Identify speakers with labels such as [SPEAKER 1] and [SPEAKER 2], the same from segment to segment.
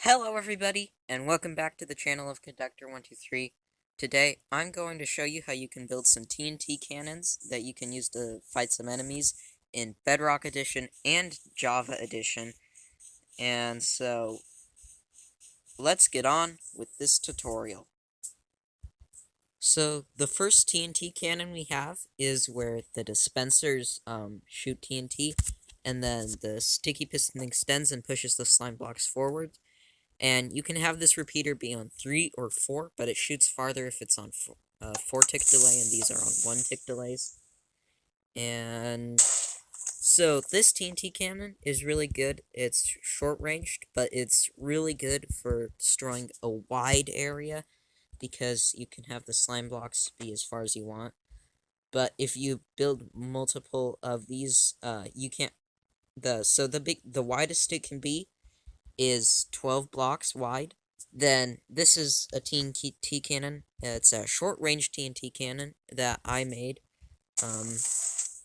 [SPEAKER 1] Hello everybody, and welcome back to the channel of Conductor123. Today, I'm going to show you how you can build some TNT cannons that you can use to fight some enemies in Bedrock Edition and Java Edition. And so, let's get on with this tutorial. So, the first TNT cannon we have is where the dispensers shoot TNT, and then the sticky piston extends and pushes the slime blocks forward. And you can have this repeater be on 3 or 4, but it shoots farther if it's on 4-tick delay, and these are on 1-tick delays. And so this TNT cannon is really good. It's short-ranged, but it's really good for destroying a wide area because you can have the slime blocks be as far as you want. But if you build multiple of these, you can't. The widest it can be is 12 blocks wide. Then this is a TNT cannon. It's a short-range TNT cannon that I made, and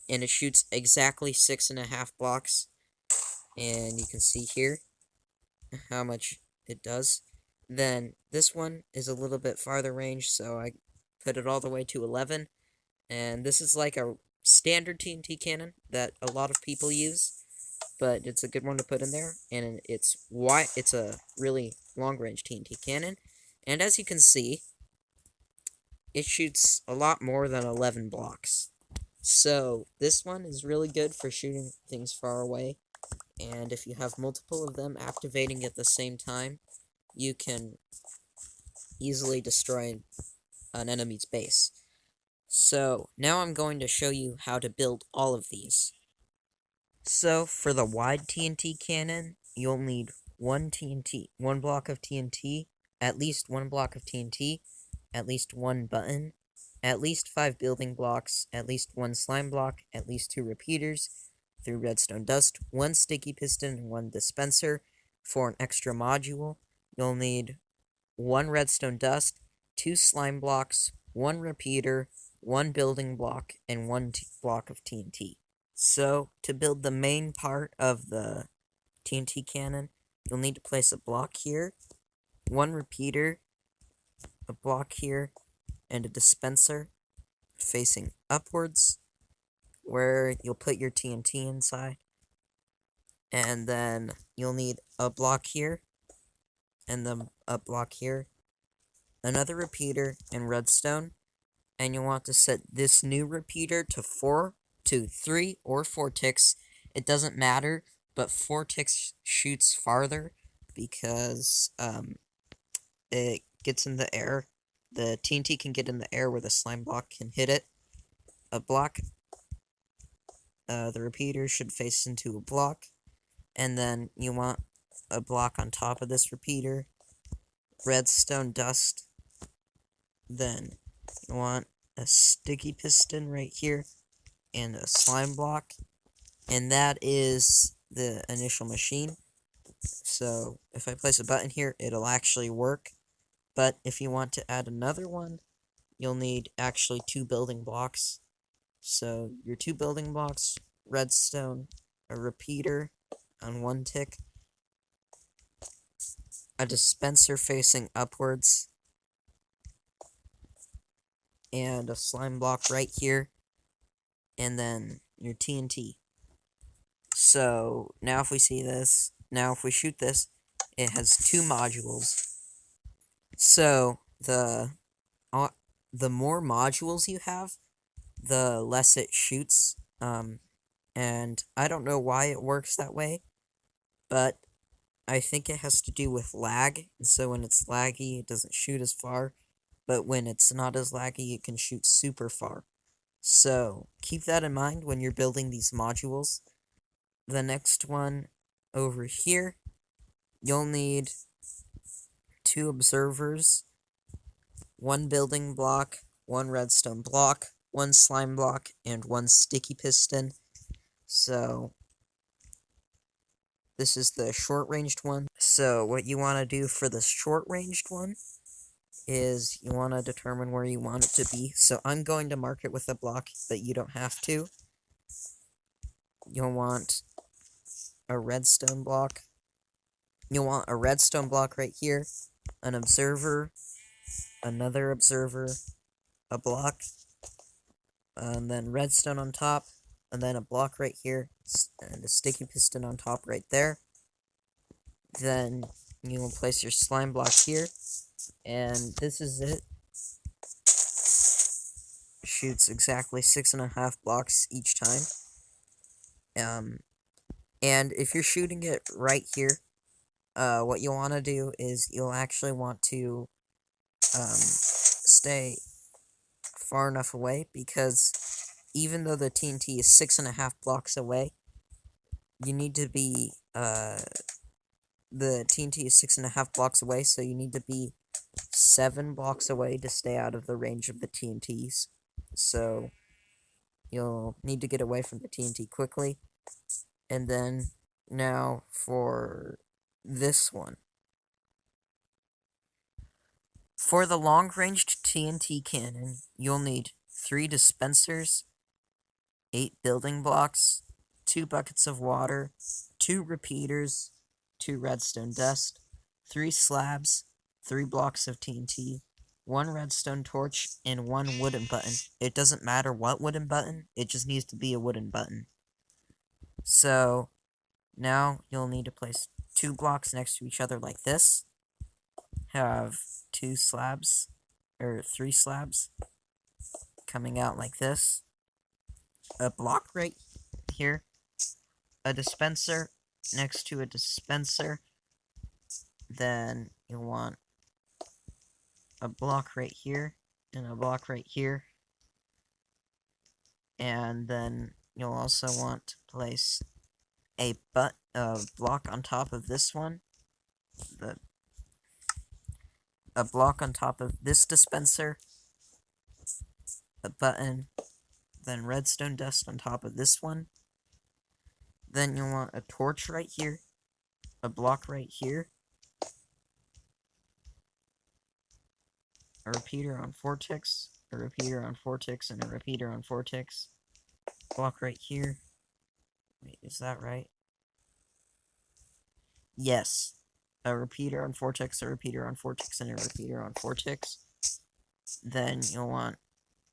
[SPEAKER 1] it shoots exactly 6.5 blocks. And you can see here how much it does. Then this one is a little bit farther range, so I put it all the way to 11. And this is like a standard TNT cannon that a lot of people use, but it's a good one to put in there, and it's a really long-range TNT cannon, and as you can see, it shoots a lot more than 11 blocks. So this one is really good for shooting things far away, and if you have multiple of them activating at the same time, you can easily destroy an enemy's base. So now I'm going to show you how to build all of these. So, for the wide TNT cannon, you'll need one block of TNT, at least one block of TNT, at least one button, at least 5 building blocks, at least one slime block, at least 2 repeaters, 3 redstone dust, 1 sticky piston, and 1 dispenser. For an extra module, you'll need 1 redstone dust, 2 slime blocks, 1 repeater, 1 building block, and 1 block of TNT. So, to build the main part of the TNT cannon, you'll need to place a block here, 1 repeater, a block here, and a dispenser facing upwards, where you'll put your TNT inside. And then you'll need a block here, and then a block here, another repeater, and redstone. And you want to set this new repeater to 3 or 4 ticks. It doesn't matter, but 4 ticks shoots farther because it gets in the air. The TNT can get in the air where the slime block can hit it. A block, the repeater should face into a block, and then you want a block on top of this repeater, redstone dust, then you want a sticky piston right here, and a slime block, and that is the initial machine. So if I place a button here, it'll actually work, but if you want to add another one, you'll need actually 2 building blocks. So your 2 building blocks, redstone, a repeater on 1 tick, a dispenser facing upwards, and a slime block right here, and then your TNT. So now if we shoot this, it has 2 modules. So the more modules you have, the less it shoots. And I don't know why it works that way, but I think it has to do with lag. And so when it's laggy, it doesn't shoot as far, but when it's not as laggy, it can shoot super far. So keep that in mind when you're building these modules. The next one over here, you'll need 2 observers, 1 building block, 1 redstone block, 1 slime block, and 1 sticky piston. So this is the short-ranged one. So what you want to do for the short-ranged one is you want to determine where you want it to be. So I'm going to mark it with a block, but you don't have to. You'll want a redstone block, you'll want a redstone block right here, an observer, another observer, a block, and then redstone on top, and then a block right here, and a sticky piston on top right there. Then you will place your slime block here, and this is it. Shoots exactly 6.5 blocks each time. And if you're shooting it right here, what you'll want to do is you'll actually want to stay far enough away, because even though the TNT is 6.5 blocks away, you need to be the TNT is 6.5 blocks away, so you need to be 7 blocks away to stay out of the range of the TNTs. So you'll need to get away from the TNT quickly. And then now for this one. For the long-ranged TNT cannon, you'll need 3 dispensers, 8 building blocks, 2 buckets of water, 2 repeaters, 2 redstone dust, 3 slabs, 3 blocks of TNT, 1 redstone torch, and 1 wooden button. It doesn't matter what wooden button, it just needs to be a wooden button. So, now you'll need to place 2 blocks next to each other like this. Have 2 slabs, or 3 slabs, coming out like this. A block right here. A dispenser next to a dispenser. Then you'll want a block right here, and a block right here. And then you'll also want to place a block on top of this one. A block on top of this dispenser. A button. Then redstone dust on top of this one. Then you'll want a torch right here. A block right here. A repeater on 4 ticks. A repeater on 4 ticks, and a repeater on 4 ticks. Block right here. Wait, is that right? Yes. A repeater on 4 ticks, a repeater on 4 ticks, and a repeater on 4 ticks. Then you'll want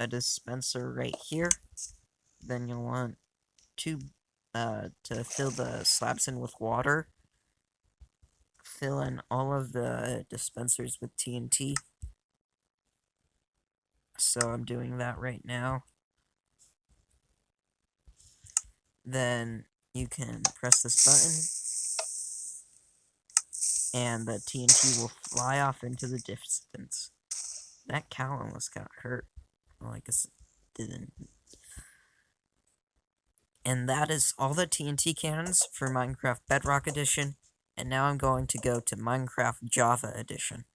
[SPEAKER 1] a dispenser right here. Then you'll want to fill the slabs in with water. Fill in all of the dispensers with TNT. So I'm doing that right now. Then you can press this button, and the TNT will fly off into the distance. That cow almost got hurt. Well, I guess it didn't. And that is all the TNT cannons for Minecraft Bedrock Edition. And now I'm going to go to Minecraft Java Edition.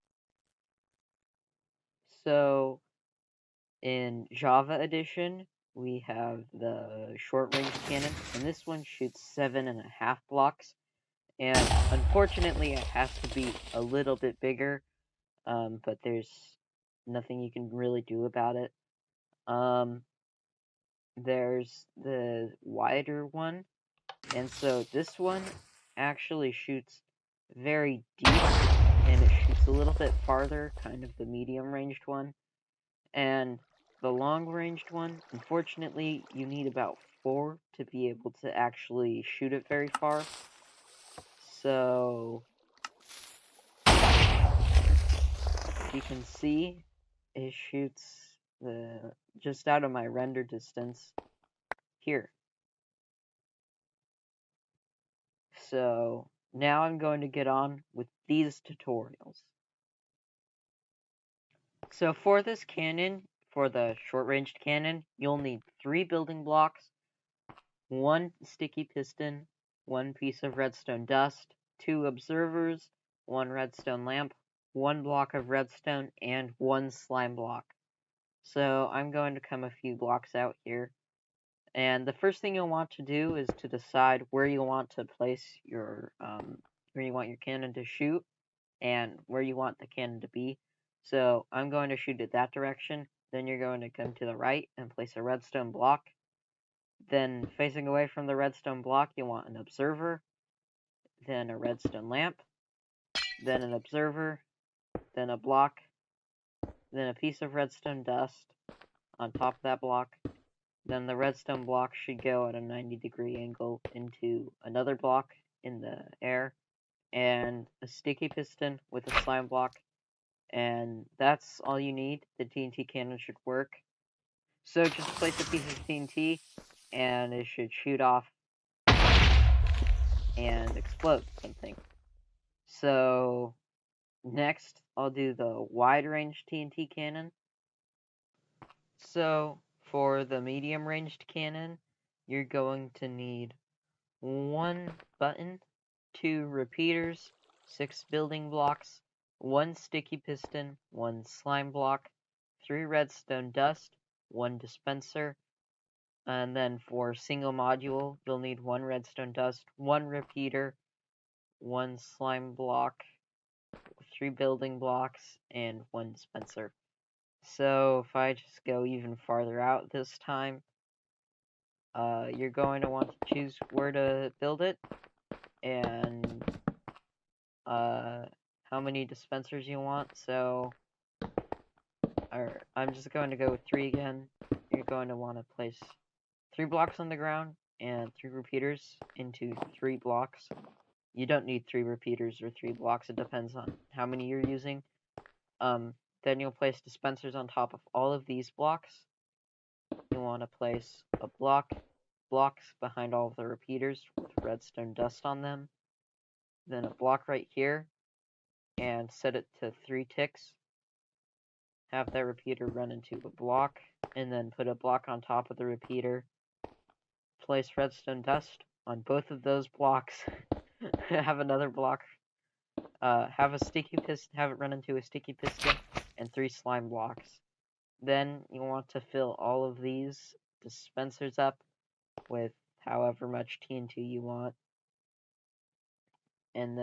[SPEAKER 1] So, in Java Edition, we have the short-range cannon, and this one shoots 7.5 blocks. And unfortunately, it has to be a little bit bigger, but there's nothing you can really do about it. There's the wider one, and so this one actually shoots very deep, and it shoots a little bit farther, kind of the medium-ranged one. And the long-ranged one, unfortunately, you need about 4 to be able to actually shoot it very far. So, you can see, it shoots just out of my render distance here. So, now I'm going to get on with these tutorials. So for this cannon, for the short-ranged cannon, you'll need 3 building blocks, 1 sticky piston, 1 piece of redstone dust, 2 observers, 1 redstone lamp, 1 block of redstone, and 1 slime block. So I'm going to come a few blocks out here. And the first thing you'll want to do is to decide where you want to place your where you want your cannon to shoot and where you want the cannon to be. So I'm going to shoot it that direction. Then you're going to come to the right and place a redstone block. Then facing away from the redstone block, you want an observer, then a redstone lamp, then an observer, then a block, then a piece of redstone dust on top of that block. Then the redstone block should go at a 90-degree angle into another block in the air, and a sticky piston with a slime block, and that's all you need. The TNT cannon should work. So just place a piece of TNT, and it should shoot off and explode something. So next, I'll do the wide-range TNT cannon. So for the medium-ranged cannon, you're going to need 1 button, 2 repeaters, 6 building blocks, 1 sticky piston, 1 slime block, 3 redstone dust, 1 dispenser, and then for single module, you'll need 1 redstone dust, 1 repeater, 1 slime block, 3 building blocks, and 1 dispenser. So if I just go even farther out this time, you're going to want to choose where to build it, and how many dispensers you want. So I'm just going to go with 3 again. You're going to want to place 3 blocks on the ground and 3 repeaters into 3 blocks. You don't need 3 repeaters or 3 blocks. It depends on how many you're using. Then you'll place dispensers on top of all of these blocks. You want to place blocks behind all of the repeaters with redstone dust on them. Then a block right here, and set it to 3 ticks. Have that repeater run into a block, and then put a block on top of the repeater. Place redstone dust on both of those blocks. Have another block. Have it run into a sticky piston, and 3 slime blocks. Then you want to fill all of these dispensers up with however much TNT you want. And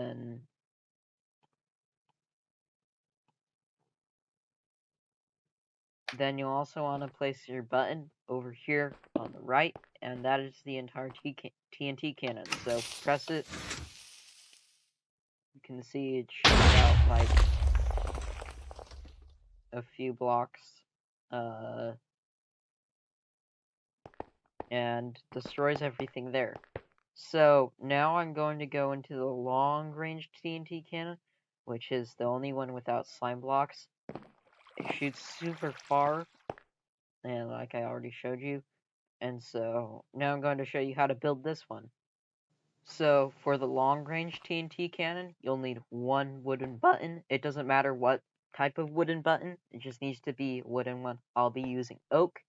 [SPEAKER 1] then you'll also want to place your button over here on the right, and that is the entire TNT cannon. So press it. You can see it shoots out like a few blocks, and destroys everything there. So now I'm going to go into the long-range TNT cannon, which is the only one without slime blocks. It shoots super far, and like I already showed you. And so now I'm going to show you how to build this one. So for the long-range TNT cannon, you'll need 1 wooden button. It doesn't matter what type of wooden button, it just needs to be a wooden one. I'll be using oak,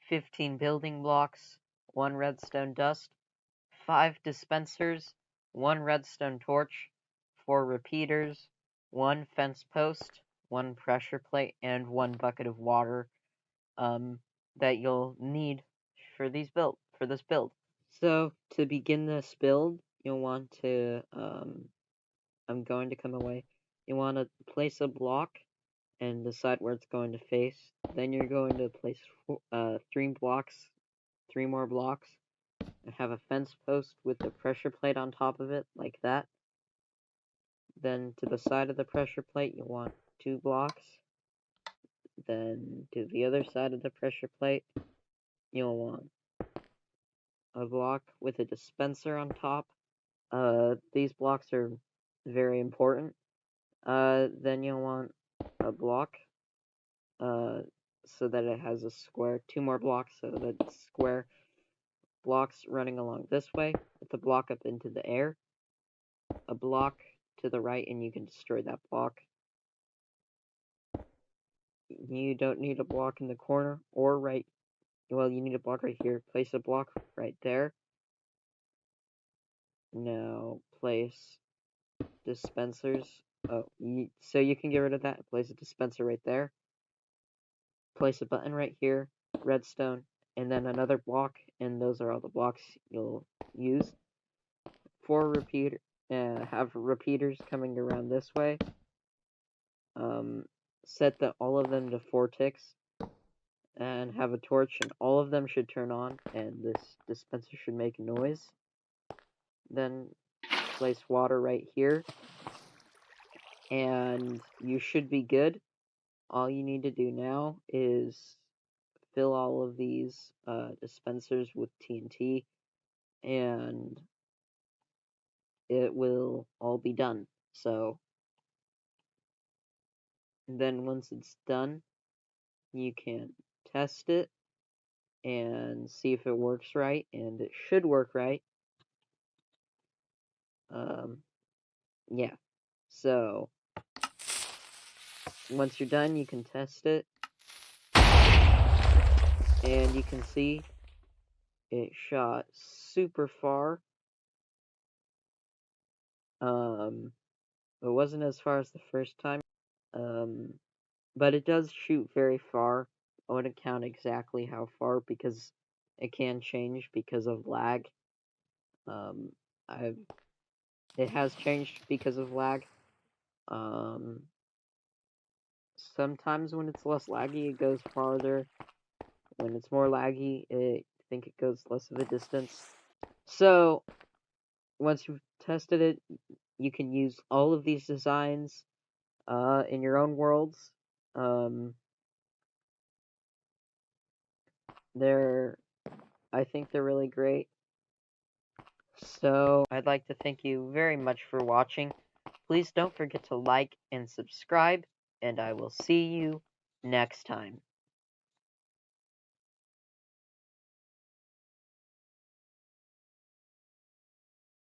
[SPEAKER 1] 15 building blocks, 1 redstone dust, 5 dispensers, 1 redstone torch, 4 repeaters, 1 fence post, 1 pressure plate, and 1 bucket of water that you'll need for this build. So to begin this build, you'll want to I'm going to come away. You want to place a block and decide where it's going to face. Then you're going to place 3 more blocks, and have a fence post with a pressure plate on top of it, like that. Then to the side of the pressure plate, you want 2 blocks. Then to the other side of the pressure plate, you'll want a block with a dispenser on top. These blocks are very important. Then you'll want a block, so that it has a square, 2 more blocks so that it's square. Blocks running along this way, with the block up into the air. A block to the right, and you can destroy that block. You don't need a block in the corner or right. Well, you need a block right here. Place a block right there. Now place dispensers. So you can get rid of that. Place a dispenser right there. Place a button right here. Redstone. And then another block. And those are all the blocks you'll use. 4 repeater. Have repeaters coming around this way. Set all of them to 4 ticks. And have a torch, and all of them should turn on, and this dispenser should make a noise. Then place water right here. and you should be good. All you need to do now is fill all of these dispensers with TNT, and it will all be done. So then once it's done, you can test it and see if it works right, and it should work right. Yeah. So once you're done, you can test it, and you can see it shot super far. It wasn't as far as the first time, but it does shoot very far. I wouldn't count exactly how far because it can change because of lag. Um, it has changed because of lag. Sometimes when it's less laggy, it goes farther. When it's more laggy, I think it goes less of a distance. So once you've tested it, you can use all of these designs in your own worlds. I think they're really great. So I'd like to thank you very much for watching. Please don't forget to like and subscribe, and I will see you next time.